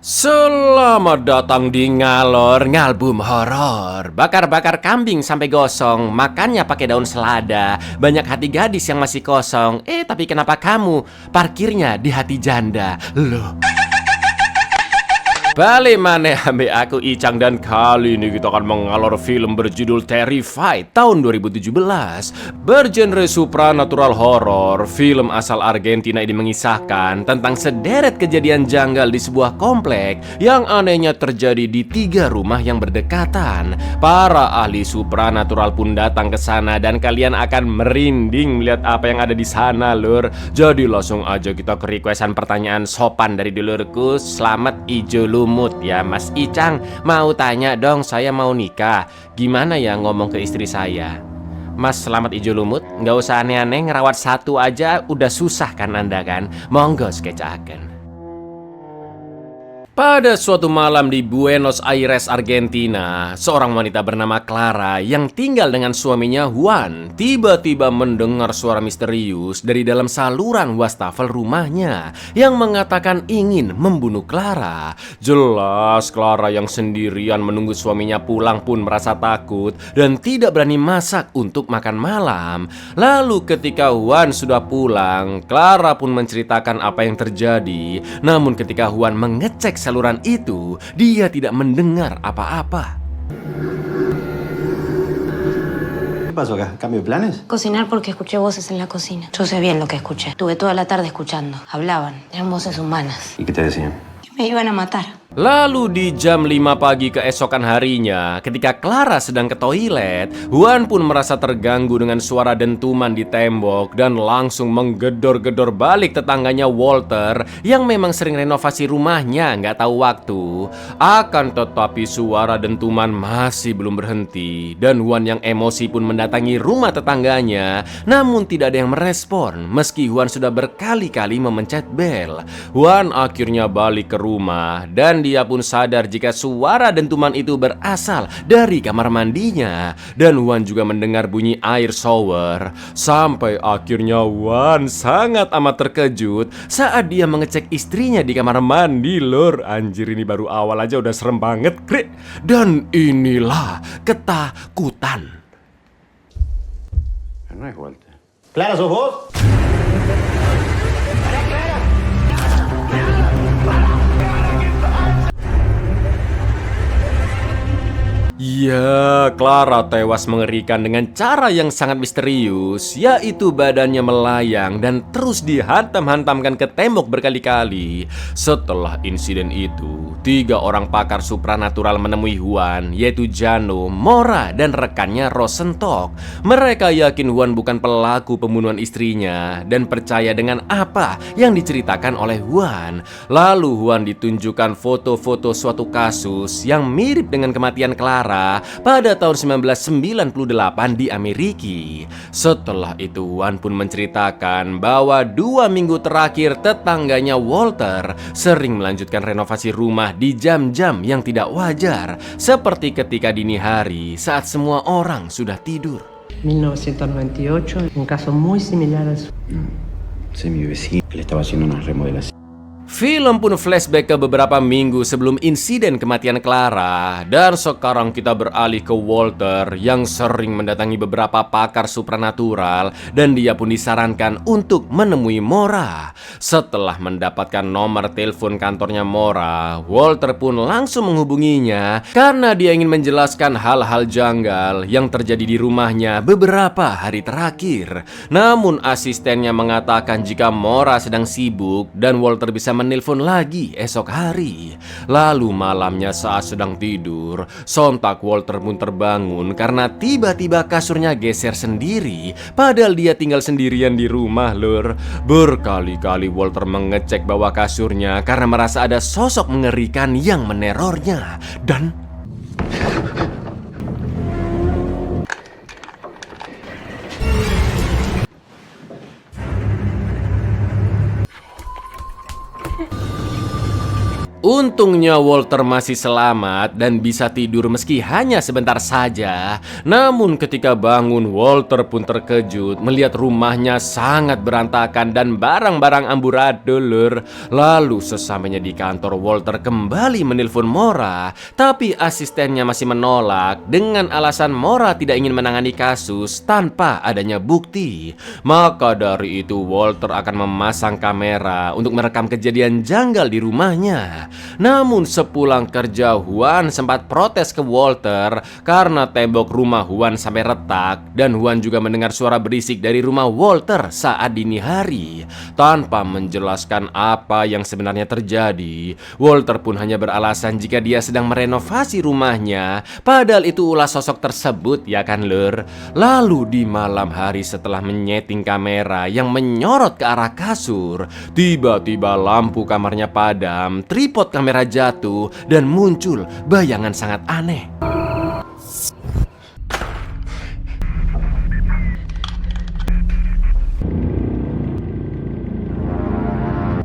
Selamat datang di Ngalor Ngalbum Horor. Bakar-bakar kambing sampai gosong, makannya pakai daun selada. Banyak hati gadis yang masih kosong. Tapi kenapa kamu parkirnya di hati janda? Loh. Balik maneh ambe aku Icang, dan kali ini kita akan mengalor film berjudul Terrified tahun 2017. Bergenre supranatural horror, film asal Argentina ini mengisahkan tentang sederet kejadian janggal di sebuah komplek yang anehnya terjadi di 3 rumah yang berdekatan. Para ahli supranatural pun datang ke sana dan kalian akan merinding melihat apa yang ada di sana, lur. Jadi langsung aja kita ke requestan pertanyaan sopan dari dulurku. Selamat ijo lumut ya Mas Icang, mau tanya dong, saya mau nikah. Gimana ya ngomong ke istri saya? Mas Selamat Ijo Lumut, nggak usah aneh-aneh, ngerawat satu aja udah susah kan Anda kan? Monggo skecaken. Pada suatu malam di Buenos Aires, Argentina, seorang wanita bernama Clara yang tinggal dengan suaminya Juan tiba-tiba mendengar suara misterius dari dalam saluran wastafel rumahnya yang mengatakan ingin membunuh Clara. Jelas Clara yang sendirian menunggu suaminya pulang pun merasa takut dan tidak berani masak untuk makan malam. Lalu ketika Juan sudah pulang, Clara pun menceritakan apa yang terjadi. Namun ketika Juan mengecek saluran itu, dia tidak mendengar apa-apa. ¿Qué pasó acá? ¿Cambio de planes? Cocinar porque escuché voces en la cocina. Yo sé bien lo que escuché. Estuve toda la tarde escuchando. Hablaban. Eran voces humanas. ¿Y qué te decían? Que me iban a matar. Lalu di jam 5 pagi keesokan harinya, ketika Clara sedang ke toilet, Juan pun merasa terganggu dengan suara dentuman di tembok dan langsung menggedor-gedor balik tetangganya Walter yang memang sering renovasi rumahnya nggak tahu waktu. Akan tetapi suara dentuman masih belum berhenti dan Juan yang emosi pun mendatangi rumah tetangganya, namun tidak ada yang merespon meski Juan sudah berkali-kali memencet bel. Juan akhirnya balik ke rumah dan dia pun sadar jika suara dentuman itu berasal dari kamar mandinya. Dan Juan juga mendengar bunyi air shower. Sampai akhirnya Juan sangat amat terkejut saat dia mengecek istrinya di kamar mandi, lur. Anjir, ini baru awal aja udah serem banget, krik. Dan inilah ketakutan. No es Walter. ¿Clara, sos vos? Ya, Clara tewas mengerikan dengan cara yang sangat misterius, yaitu badannya melayang dan terus dihantam-hantamkan ke tembok berkali-kali. Setelah insiden itu, 3 orang pakar supranatural menemui Juan, yaitu Jano, Mora, dan rekannya Rosentok. Mereka yakin Juan bukan pelaku pembunuhan istrinya dan percaya dengan apa yang diceritakan oleh Juan. Lalu Juan ditunjukkan foto-foto suatu kasus yang mirip dengan kematian Clara pada tahun 1998 di Amerika. Setelah itu Juan pun menceritakan bahwa 2 minggu terakhir tetangganya Walter sering melanjutkan renovasi rumah di jam-jam yang tidak wajar, seperti ketika dini hari saat semua orang sudah tidur. 1998, un caso muy similar al suyo. Sí, mi vecino, que le estaba haciendo unas remodelaciones. Film pun flashback ke beberapa minggu sebelum insiden kematian Clara. Dan sekarang kita beralih ke Walter yang sering mendatangi beberapa pakar supranatural dan dia pun disarankan untuk menemui Mora. Setelah mendapatkan nomor telepon kantornya Mora, Walter pun langsung menghubunginya karena dia ingin menjelaskan hal-hal janggal yang terjadi di rumahnya beberapa hari terakhir. Namun asistennya mengatakan jika Mora sedang sibuk dan Walter bisa menelpon lagi esok hari. Lalu malamnya saat sedang tidur, sontak Walter pun terbangun karena tiba-tiba kasurnya geser sendiri. Padahal dia tinggal sendirian di rumah, lur. Berkali-kali Walter mengecek bawah kasurnya karena merasa ada sosok mengerikan yang menerornya. Dan Untungnya Walter masih selamat dan bisa tidur meski hanya sebentar saja. Namun ketika bangun, Walter pun terkejut melihat rumahnya sangat berantakan dan barang-barang amburadul, Lur. Lalu sesampainya di kantor, Walter kembali menelpon Mora, tapi asistennya masih menolak dengan alasan Mora tidak ingin menangani kasus tanpa adanya bukti. Maka dari itu Walter akan memasang kamera untuk merekam kejadian janggal di rumahnya. Namun sepulang kerja, Juan sempat protes ke Walter karena tembok rumah Juan sampai retak, dan Juan juga mendengar suara berisik dari rumah Walter saat dini hari. Tanpa menjelaskan apa yang sebenarnya terjadi, Walter pun hanya beralasan jika dia sedang merenovasi rumahnya, padahal itu ulah sosok tersebut, ya kan, Lur? Lalu di malam hari setelah menyeting kamera yang menyorot ke arah kasur, tiba-tiba lampu kamarnya padam, tripod kamera jatuh, dan muncul bayangan sangat aneh.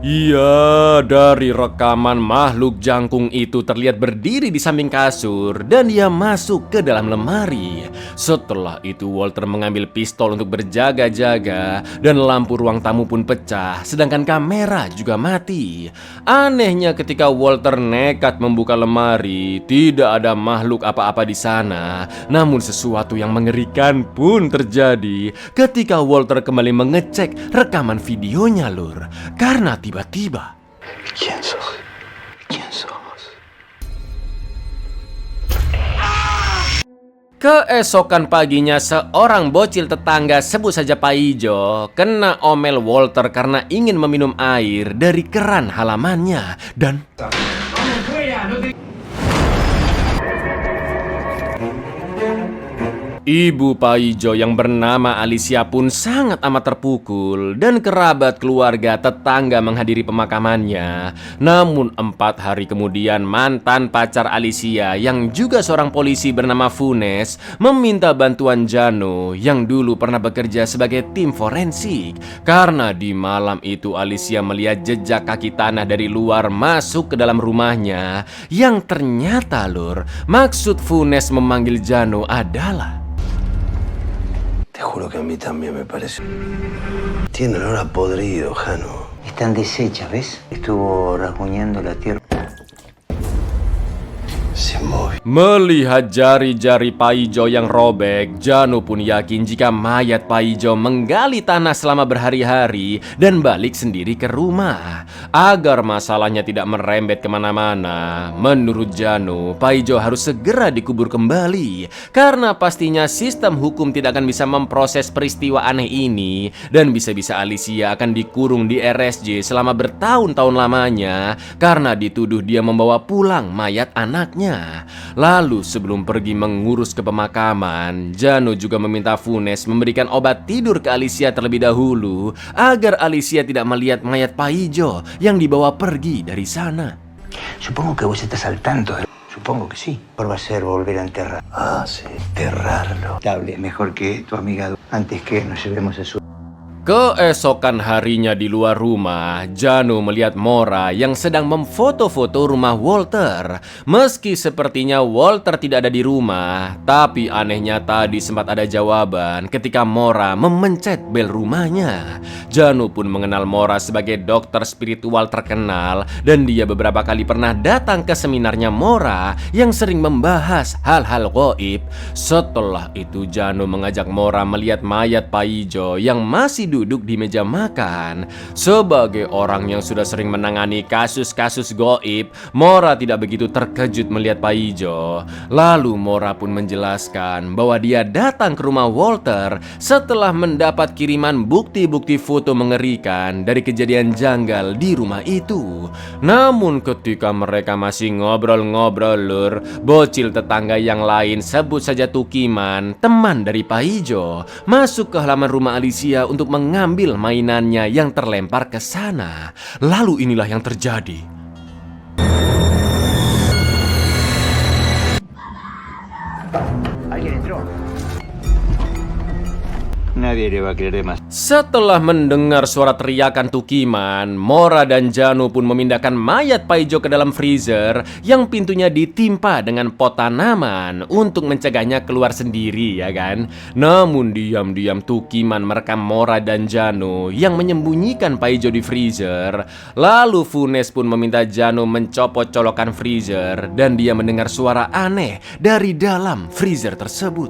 Iya, dari rekaman makhluk jangkung itu terlihat berdiri di samping kasur dan dia masuk ke dalam lemari. Setelah itu Walter mengambil pistol untuk berjaga-jaga dan lampu ruang tamu pun pecah, sedangkan kamera juga mati. Anehnya ketika Walter nekat membuka lemari, tidak ada makhluk apa-apa di sana. Namun sesuatu yang mengerikan pun terjadi ketika Walter kembali mengecek rekaman videonya, Lur. Karena tiba-tiba, ¿Quién sos? ¿Quién sos? keesokan paginya seorang bocil tetangga, sebut saja Pak Ijo, kena omel Walter karena ingin meminum air dari keran halamannya. Dan ibu Pak Ijo yang bernama Alicia pun sangat amat terpukul dan kerabat keluarga tetangga menghadiri pemakamannya. Namun 4 hari kemudian mantan pacar Alicia yang juga seorang polisi bernama Funes meminta bantuan Jano yang dulu pernah bekerja sebagai tim forensik. Karena di malam itu Alicia melihat jejak kaki tanah dari luar masuk ke dalam rumahnya, yang ternyata, Lur, maksud Funes memanggil Jano adalah, te juro que a mí también me parece. Tiene olor a podrido, Jano. Están deshechas, ¿ves? Estuvo rasguñando la tierra. Se mueve. melihat jari-jari Pak Ijo yang robek, Jano pun yakin jika mayat Pak Ijo menggali tanah selama berhari-hari dan balik sendiri ke rumah. Agar masalahnya tidak merembet kemana-mana, menurut Jano, Pak Ijo harus segera dikubur kembali, karena pastinya sistem hukum tidak akan bisa memproses peristiwa aneh ini, dan bisa-bisa Alicia akan dikurung di RSJ selama bertahun-tahun lamanya karena dituduh dia membawa pulang mayat anaknya. Lalu sebelum pergi mengurus ke pemakaman, Jano juga meminta Funes memberikan obat tidur ke Alicia terlebih dahulu agar Alicia tidak melihat mayat Pak Ijo yang dibawa pergi dari sana. Supongo que vos estás al tanto. Supongo que sí. Por va a ser volver a enterrar. Ah, sí, enterrarlo. Estable, mejor que tu amiga antes que nos llevemos a su... Keesokan harinya di luar rumah, Jano melihat Mora yang sedang memfoto-foto rumah Walter. Meski sepertinya Walter tidak ada di rumah, tapi anehnya tadi sempat ada jawaban ketika Mora memencet bel rumahnya. Jano pun mengenal Mora sebagai dokter spiritual terkenal, dan dia beberapa kali pernah datang ke seminarnya Mora yang sering membahas hal-hal gaib. Setelah itu Jano mengajak Mora melihat mayat Pak Ijo yang masih duduk di meja makan. Sebagai orang yang sudah sering menangani kasus-kasus gaib, Mora tidak begitu terkejut melihat Pak Ijo. Lalu Mora pun menjelaskan bahwa dia datang ke rumah Walter setelah mendapat kiriman bukti-bukti foto mengerikan dari kejadian janggal di rumah itu. Namun ketika mereka masih ngobrol-ngobrol, Lur, bocil tetangga yang lain, sebut saja Tukiman, teman dari Pak Ijo, masuk ke halaman rumah Alicia untuk mengambil mainannya yang terlempar ke sana. Lalu inilah yang terjadi. ¿Alguien entró? Nadie le va a querer más. Setelah mendengar suara teriakan Tukiman, Mora dan Jano pun memindahkan mayat Paijo ke dalam freezer yang pintunya ditimpa dengan pot tanaman untuk mencegahnya keluar sendiri, ya kan? Namun diam-diam Tukiman merekam Mora dan Jano yang menyembunyikan Paijo di freezer. Lalu Funes pun meminta Jano mencopot colokan freezer dan dia mendengar suara aneh dari dalam freezer tersebut.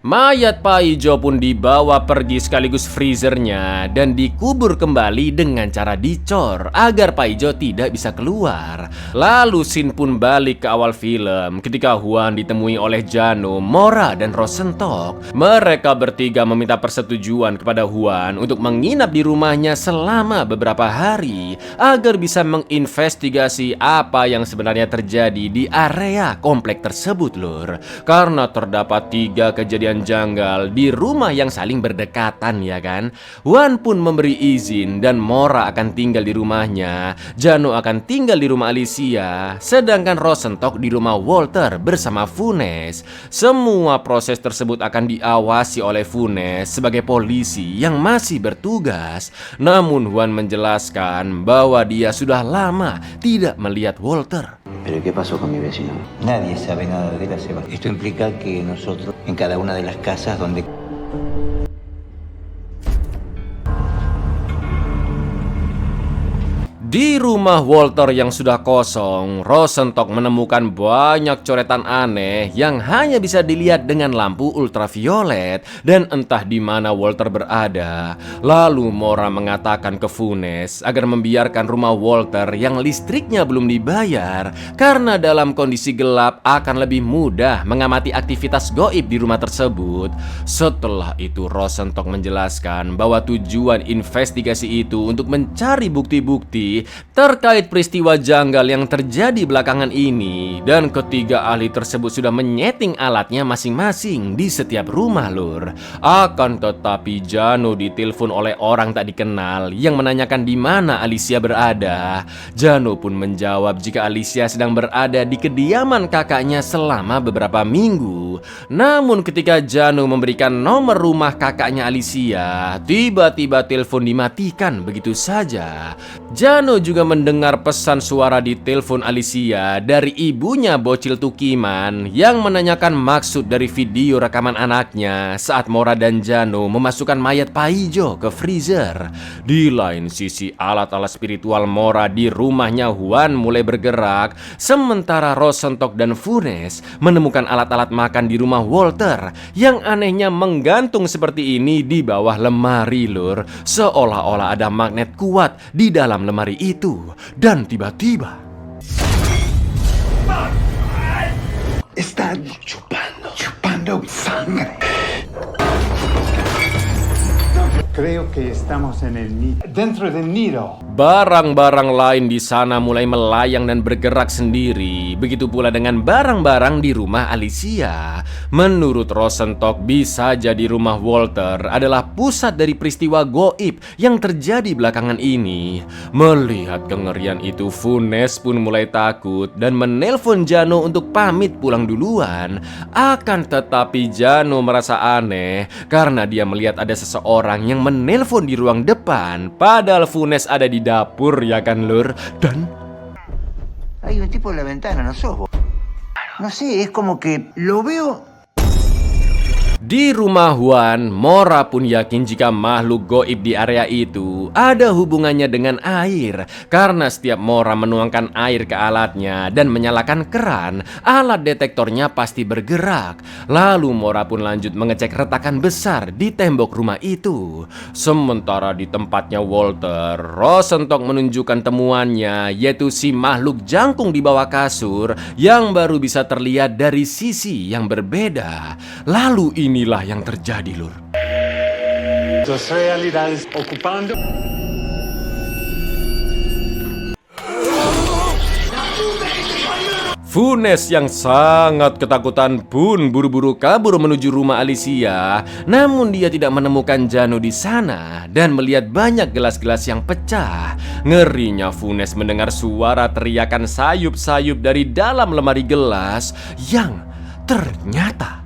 Mayat Paijo pun dibawa pergi sekaligus freezernya dan dikubur kembali dengan cara dicor agar Paijo tidak bisa keluar. Lalu scene pun balik ke awal film ketika Juan ditemui oleh Jano, Mora, dan Rosenthal. Mereka bertiga meminta persetujuan kepada Juan untuk menginap di rumahnya selama beberapa hari agar bisa menginvestigasi apa yang sebenarnya terjadi di area komplek tersebut, lur. Karena terdapat 3 kejadian janggal di rumah yang saling berdekatan, ya kan? Juan pun memberi izin dan Mora akan tinggal di rumahnya, Jano akan tinggal di rumah Alicia, sedangkan Rosenthal di rumah Walter bersama Funes. Semua proses tersebut akan diawasi oleh Funes sebagai polisi yang masih bertugas. Namun Juan menjelaskan bahwa dia sudah lama tidak melihat Walter. ¿Pero qué pasó con mi vecino? Nadie sabe nada de la Seba. Esto implica que nosotros, en cada una de las casas donde... Di rumah Walter yang sudah kosong, Rosenthal menemukan banyak coretan aneh yang hanya bisa dilihat dengan lampu ultraviolet dan entah di mana Walter berada. Lalu Mora mengatakan ke Funes agar membiarkan rumah Walter yang listriknya belum dibayar karena dalam kondisi gelap akan lebih mudah mengamati aktivitas gaib di rumah tersebut. Setelah itu Rosenthal menjelaskan bahwa tujuan investigasi itu untuk mencari bukti-bukti terkait peristiwa janggal yang terjadi belakangan ini, dan ketiga ahli tersebut sudah menyeting alatnya masing-masing di setiap rumah, lur. Akan tetapi Jano ditelepon oleh orang tak dikenal yang menanyakan di mana Alicia berada. Jano pun menjawab jika Alicia sedang berada di kediaman kakaknya selama beberapa minggu. Namun ketika Jano memberikan nomor rumah kakaknya Alicia, tiba-tiba telepon dimatikan begitu saja. Jano juga mendengar pesan suara di telepon Alicia dari ibunya bocil Tukiman yang menanyakan maksud dari video rekaman anaknya saat Mora dan Jano memasukkan mayat Paijo ke freezer. Di lain sisi, alat-alat spiritual Mora di rumahnya Juan mulai bergerak, sementara Rosenthal dan Funes menemukan alat-alat makan di rumah Walter yang anehnya menggantung seperti ini di bawah lemari, lur. Seolah-olah ada magnet kuat di dalam lemari itu. Dan tiba-tiba Están chupando sangre. Creo que estamos en el nido, dentro del nido. barang-barang lain di sana mulai melayang dan bergerak sendiri. Begitu pula dengan barang-barang di rumah Alicia. Menurut Rosenthal, bisa jadi rumah Walter adalah pusat dari peristiwa goib yang terjadi belakangan ini. Melihat kengerian itu, Funes pun mulai takut dan menelpon Jano untuk pamit pulang duluan. Akan tetapi Jano merasa aneh karena dia melihat ada seseorang yang menelpon di ruang depan, padahal Funes ada di dapur, ya kan, Lur? Dan hay un tipo en la ventana, no sos vos. No sé, es como que lo veo. di rumah Juan, Mora pun yakin jika makhluk goib di area itu ada hubungannya dengan air. Karena setiap Mora menuangkan air ke alatnya dan menyalakan keran, alat detektornya pasti bergerak. Lalu Mora pun lanjut mengecek retakan besar di tembok rumah itu. Sementara di tempatnya Walter, Rosenthal menunjukkan temuannya, yaitu si makhluk jangkung di bawah kasur yang baru bisa terlihat dari sisi yang berbeda. Lalu inilah yang terjadi, Lur. Dos realidades ocupando. Funes yang sangat ketakutan pun buru-buru kabur menuju rumah Alicia. Namun dia tidak menemukan Jano di sana dan melihat banyak gelas-gelas yang pecah. Ngerinya Funes mendengar suara teriakan sayup-sayup dari dalam lemari gelas yang ternyata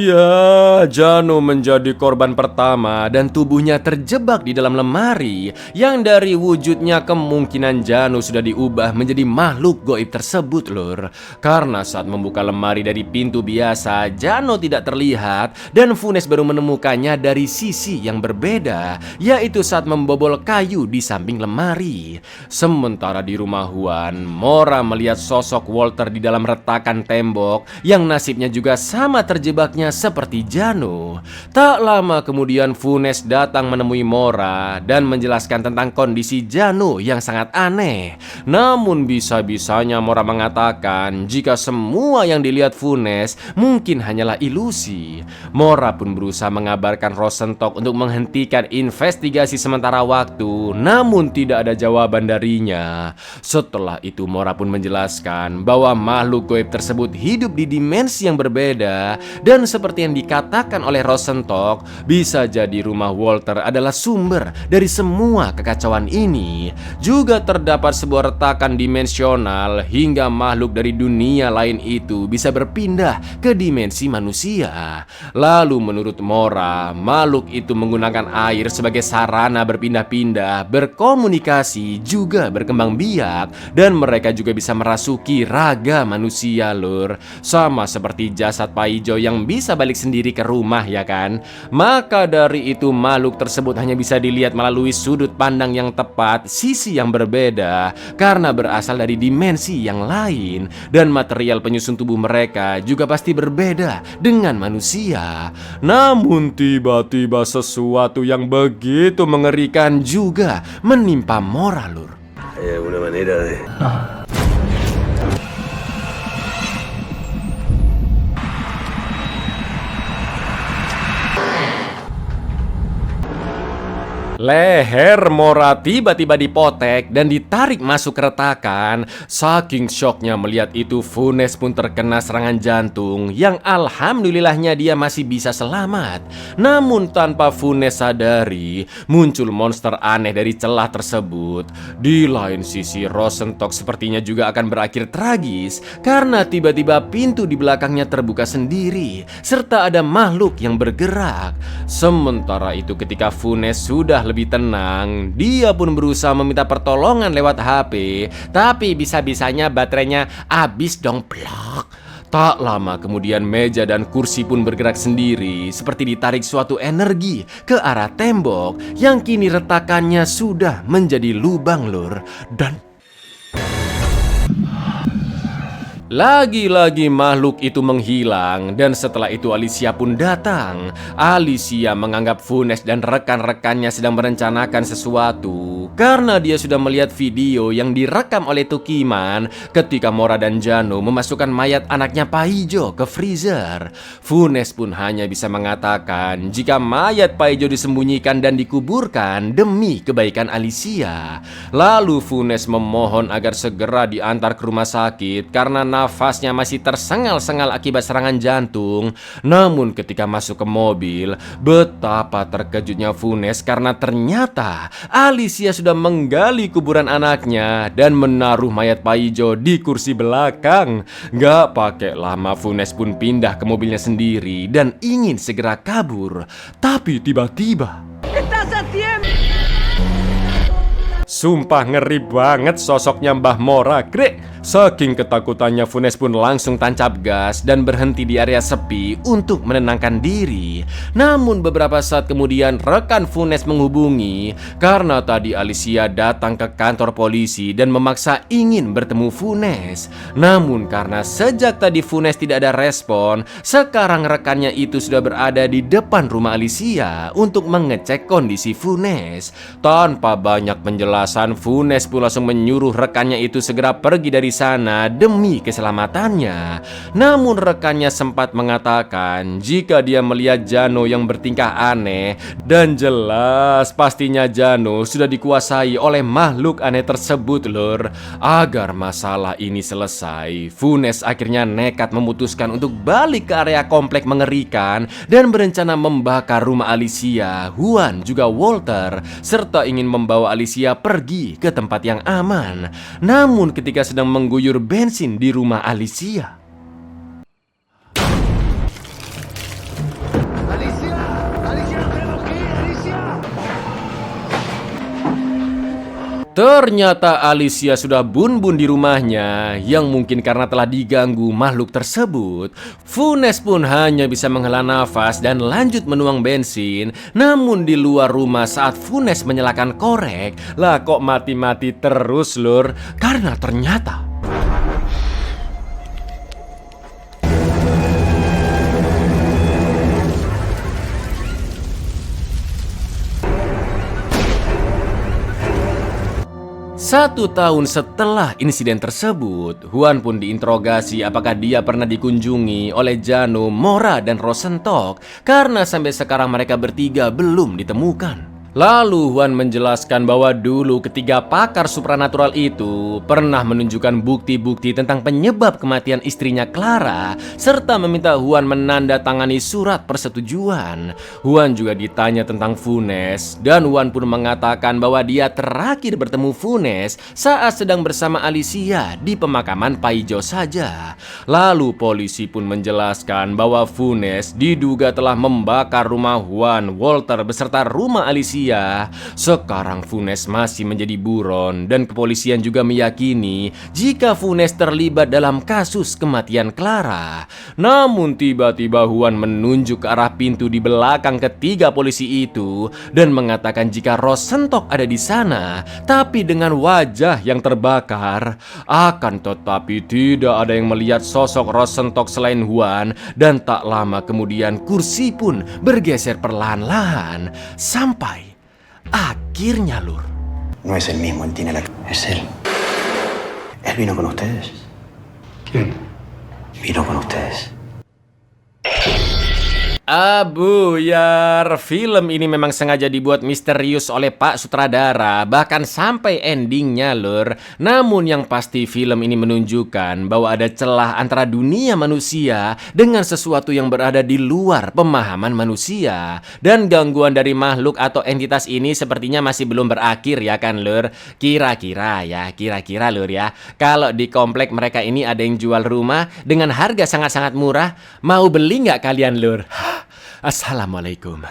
Iya, Jano menjadi korban pertama dan tubuhnya terjebak di dalam lemari yang dari wujudnya kemungkinan Jano sudah diubah menjadi makhluk goib tersebut, lur. Karena saat membuka lemari dari pintu biasa, Jano tidak terlihat dan Funes baru menemukannya dari sisi yang berbeda, yaitu saat membobol kayu di samping lemari. Sementara di rumah Juan, Mora melihat sosok Walter di dalam retakan tembok yang nasibnya juga sama terjebaknya seperti Jano. Tak lama kemudian Funes datang menemui Mora dan menjelaskan tentang kondisi Jano yang sangat aneh. Namun bisa-bisanya Mora mengatakan jika semua yang dilihat Funes mungkin hanyalah ilusi. Mora pun berusaha mengabarkan Rosenthal untuk menghentikan investigasi sementara waktu, namun tidak ada jawaban darinya. Setelah itu Mora pun menjelaskan bahwa makhluk goib tersebut hidup di dimensi yang berbeda dan seperti yang dikatakan oleh Rosenthal, bisa jadi rumah Walter adalah sumber dari semua kekacauan ini. Juga terdapat sebuah retakan dimensional hingga makhluk dari dunia lain itu bisa berpindah ke dimensi manusia. Lalu menurut Mora, makhluk itu menggunakan air sebagai sarana berpindah-pindah, berkomunikasi, juga berkembang biak, dan mereka juga bisa merasuki raga manusia, lur. Sama seperti jasad Paijo yang bisa balik sendiri ke rumah, ya kan? Maka dari itu makhluk tersebut hanya bisa dilihat melalui sudut pandang yang tepat, sisi yang berbeda, karena berasal dari dimensi yang lain, dan material penyusun tubuh mereka juga pasti berbeda dengan manusia. Namun tiba-tiba sesuatu yang begitu mengerikan juga menimpa Mora, lur. ¿Hay alguna manera de...? Leher Mora tiba-tiba dipotek dan ditarik masuk ke retakan. Saking syoknya melihat itu, Funes pun terkena serangan jantung yang alhamdulillahnya dia masih bisa selamat. Namun tanpa Funes sadari, muncul monster aneh dari celah tersebut. Di lain sisi, Rosenthal sepertinya juga akan berakhir tragis karena tiba-tiba pintu di belakangnya terbuka sendiri serta ada makhluk yang bergerak. Sementara itu ketika Funes sudah lebih tenang, dia pun berusaha meminta pertolongan lewat HP, tapi bisa-bisanya baterainya habis dong, blok. Tak lama kemudian meja dan kursi pun bergerak sendiri seperti ditarik suatu energi ke arah tembok yang kini retakannya sudah menjadi lubang, lur. Dan lagi-lagi makhluk itu menghilang dan setelah itu Alicia pun datang. Alicia menganggap Funes dan rekan-rekannya sedang merencanakan sesuatu karena dia sudah melihat video yang direkam oleh Tukiman ketika Mora dan Jano memasukkan mayat anaknya Paijo ke freezer. Funes pun hanya bisa mengatakan jika mayat Paijo disembunyikan dan dikuburkan demi kebaikan Alicia. Lalu Funes memohon agar segera diantar ke rumah sakit karena nafasnya masih tersengal-sengal akibat serangan jantung. Namun ketika masuk ke mobil, betapa terkejutnya Funes karena ternyata Alicia sudah menggali kuburan anaknya dan menaruh mayat Paijo di kursi belakang. Gak pakai lama Funes pun pindah ke mobilnya sendiri dan ingin segera kabur. Tapi tiba-tiba sumpah ngeri banget sosoknya Mbah Mora, Grek. Saking ketakutannya Funes pun langsung tancap gas dan berhenti di area sepi untuk menenangkan diri. Namun beberapa saat kemudian rekan Funes menghubungi karena tadi Alicia datang ke kantor polisi dan memaksa ingin bertemu Funes. Namun karena sejak tadi Funes tidak ada respon, sekarang rekannya itu sudah berada di depan rumah Alicia untuk mengecek kondisi Funes. Tanpa banyak penjelasan, Funes pun langsung menyuruh rekannya itu segera pergi dari sana demi keselamatannya. Namun rekannya sempat mengatakan jika dia melihat Jano yang bertingkah aneh dan jelas pastinya Jano sudah dikuasai oleh makhluk aneh tersebut, lur. Agar masalah ini selesai, Funes akhirnya nekat memutuskan untuk balik ke area komplek mengerikan dan berencana membakar rumah Alicia, Juan juga Walter, serta ingin membawa Alicia pergi ke tempat yang aman. Namun ketika sedang mengguyur bensin di rumah Alicia, Ternyata Alicia sudah bun-bun di rumahnya, yang mungkin karena telah diganggu makhluk tersebut. Funes pun hanya bisa menghela nafas dan lanjut menuang bensin. Namun di luar rumah saat Funes menyalakan korek, lah kok mati-mati terus lur. Karena ternyata Satu tahun setelah insiden tersebut, Juan pun diinterogasi apakah dia pernah dikunjungi oleh Jano, Mora, dan Rosentok karena sampai sekarang mereka bertiga belum ditemukan. Lalu Juan menjelaskan bahwa dulu ketiga pakar supranatural itu pernah menunjukkan bukti-bukti tentang penyebab kematian istrinya Clara, serta meminta Juan menandatangani surat persetujuan. Juan juga ditanya tentang Funes, dan Juan pun mengatakan bahwa dia terakhir bertemu Funes saat sedang bersama Alicia di pemakaman Paijo saja. Lalu polisi pun menjelaskan bahwa Funes diduga telah membakar rumah Juan, Walter beserta rumah Alicia. Sekarang Funes masih menjadi buron dan kepolisian juga meyakini jika Funes terlibat dalam kasus kematian Clara. Namun tiba-tiba Juan menunjuk ke arah pintu di belakang ketiga polisi itu dan mengatakan jika Rosentok ada di sana, tapi dengan wajah yang terbakar. Akan tetapi tidak ada yang melihat sosok Rosentok selain Juan, dan tak lama kemudian kursi pun bergeser perlahan-lahan sampai akhirnya lur. No es el mismo, él tiene la... Es él. Él vino con ustedes. ¿Quién? Vino con ustedes. Buyar, film ini memang sengaja dibuat misterius oleh Pak Sutradara, bahkan sampai endingnya lur. Namun yang pasti film ini menunjukkan bahwa ada celah antara dunia manusia dengan sesuatu yang berada di luar pemahaman manusia. Dan gangguan dari makhluk atau entitas ini sepertinya masih belum berakhir ya kan lur. Kira-kira lur ya, kalau di komplek mereka ini ada yang jual rumah dengan harga sangat-sangat murah, mau beli nggak kalian lur? Assalamualaikum.